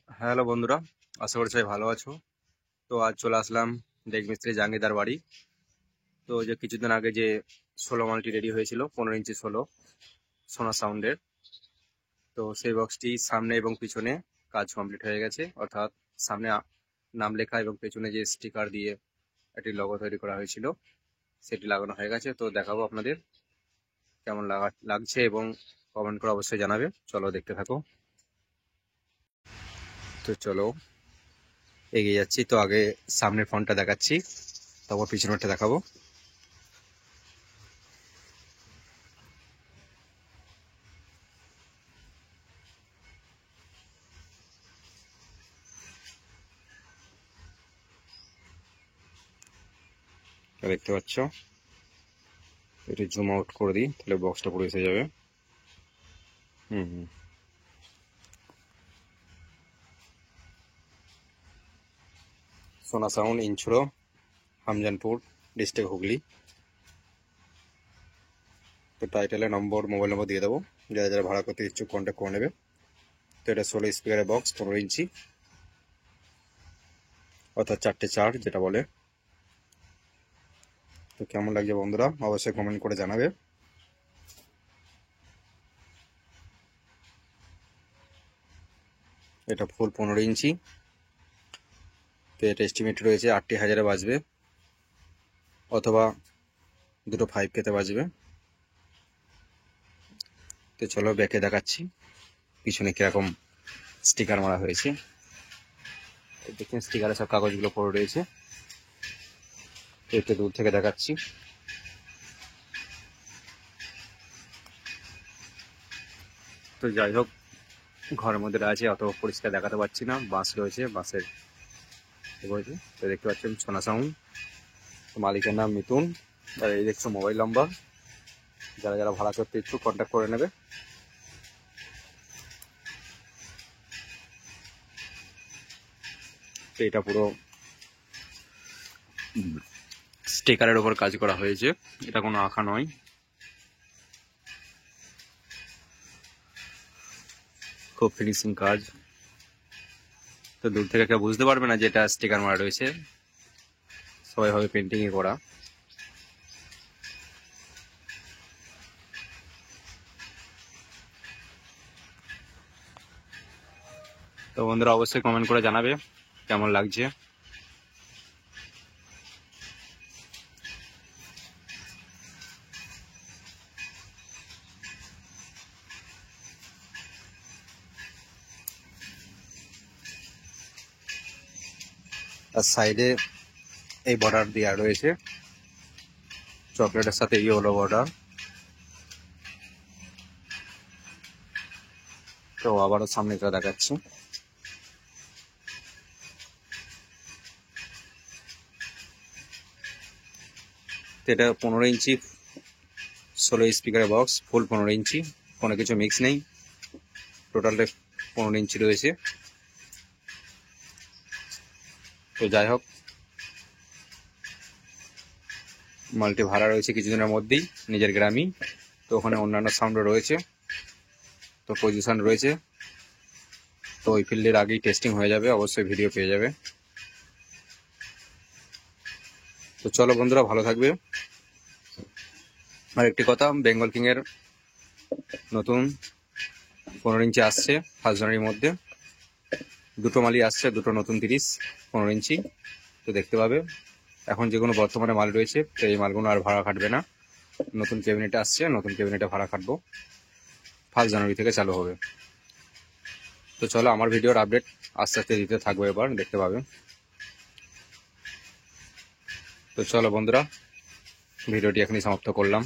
Hello বন্ধুরা, আশা করি সবাই ভালো আছো। তো আজ চলে আসলাম ডেক মিস্ত্রি জাঙ্গিদার বাড়ি। তো যে কিছুদিন আগে যে 16 মালটি রেডি হয়েছিল, 15 ইঞ্চি 16 সোনা সাউন্ডের, তো সেই বক্সটি সামনে এবং পিছনে কাজ কমপ্লিট হয়ে গেছে। অর্থাৎ সামনে নাম লেখা এবং পেছনে যে স্টিকার দিয়ে একটি লোগো তৈরি করা হয়েছিল সেটি লাগানো হয়ে গেছে। তো দেখাবো আপনাদের কেমন লাগছে এবং কমেন্ট করে অবশ্যই জানাবে। চলো দেখতে থাকো। তো চলো এগিয়ে যাচ্ছি। তো আগে সামনের ফ্রন্টটা দেখাচ্ছি, তারপর পিছনেরটা দেখাবো। দেখতে পাচ্ছ, এটা জুম আউট করে দিই, তাহলে বক্সটা পুরো এসে যাবে। হুম সোনা সাউন্ড, ইনছড়ো, হামজানপুর ডিস্ট্রিক্ট হুগলি। তো টাইটেলে নম্বর, মোবাইল নম্বর দিয়ে দেবো, যারা যারা ভাড়া করতে ইচ্ছুক কন্ট্যাক্ট করে নেবে। তো এটা 16 স্পিকারের বক্স, 15 ইঞ্চি, অর্থাৎ 4টে 4 যেটা বলে। তো কেমন লাগছে বন্ধুরা অবশ্যই কমেন্ট করে জানাবে। এটা ফুল 15 ইঞ্চি। তো এটা এস্টিমেট রয়েছে 80,000-এ বাজবে, অথবা দুটো 5K-তে বাজবে। তো চলো ব্যাকে দেখাচ্ছি পিছনে কিরকম স্টিকার মারা হয়েছে। দেখুন স্টিকারে সব কাগজগুলো পড়ে রয়েছে। একটু দূর থেকে দেখাচ্ছি। তো যাই হোক, ঘরের মধ্যে আছে, অত পরিষ্কার দেখাতে পারছি না। বাঁশ রয়েছে, বাঁশের রয়েছে। তো দেখতে পাচ্ছেন সোনা সাউন্ড, মালিকের নাম মিতুন। আর এই দেখছো মোবাইল নাম্বার, যারা যারা ভাড়া করতে ইচ্ছুক কন্ট্যাক্ট করে নেবে। তো এটা পুরো স্টিকারের উপর কাজ করা হয়েছে, এটা কোনো আঁকা নয়। খুব ফিনিশিং কাজ। তো দূর থেকে কেউ বুঝতে পারবে না যে এটা স্টিকার মারা রয়েছে, সবাই ভাবে পেন্টিংয়ে করা। তো বন্ধুরা অবশ্যই কমেন্ট করে জানাবে কেমন লাগছে। আর সাইডে এই বর্ডার দেওয়া রয়েছে, চকলেটের সাথে ইয়েলো বর্ডার। তো আবারও সামনেটা দেখাচ্ছি। তো এটা 15 ইঞ্চি 16 স্পিকারের বক্স, ফুল 15 ইঞ্চি, কোনো কিছু মিক্স নেই, টোটালটা 15 ইঞ্চি রয়েছে। তো যাই হোক, মাল্টি ভাড়া রয়েছে কিছুদিনের মধ্যেই নিজের গ্রামই। তো ওখানে অন্যান্য সাউন্ডও রয়েছে, তো পজিশন রয়েছে। তো ওই ফিল্ডের আগেই টেস্টিং হয়ে যাবে, অবশ্যই ভিডিও পেয়ে যাবে। তো চলো বন্ধুরা, ভালো থাকবে। আর একটি কথা, বেঙ্গল কিংয়ের নতুন 15 ইঞ্চি আসছে 1 জানুয়ারির মধ্যে। দুটো মালই আসছে, দুটো নতুন 30-15 ইঞ্চি। তো দেখতে পাবে। এখন যেগুলো বর্তমানে মাল রয়েছে, তো এই মালগুলো আর ভাড়া খাটবে না। নতুন ক্যাবিনেটে আসছে, নতুন ক্যাবিনেটে ভাড়া খাটবো, 1 জানুয়ারি থেকে চালু হবে। তো চলো, আমার ভিডিওর আপডেট আস্তে আস্তে দিতে থাকবো, এবার দেখতে পাবে। তো চলো বন্ধুরা, ভিডিওটি এখনই সমাপ্ত করলাম।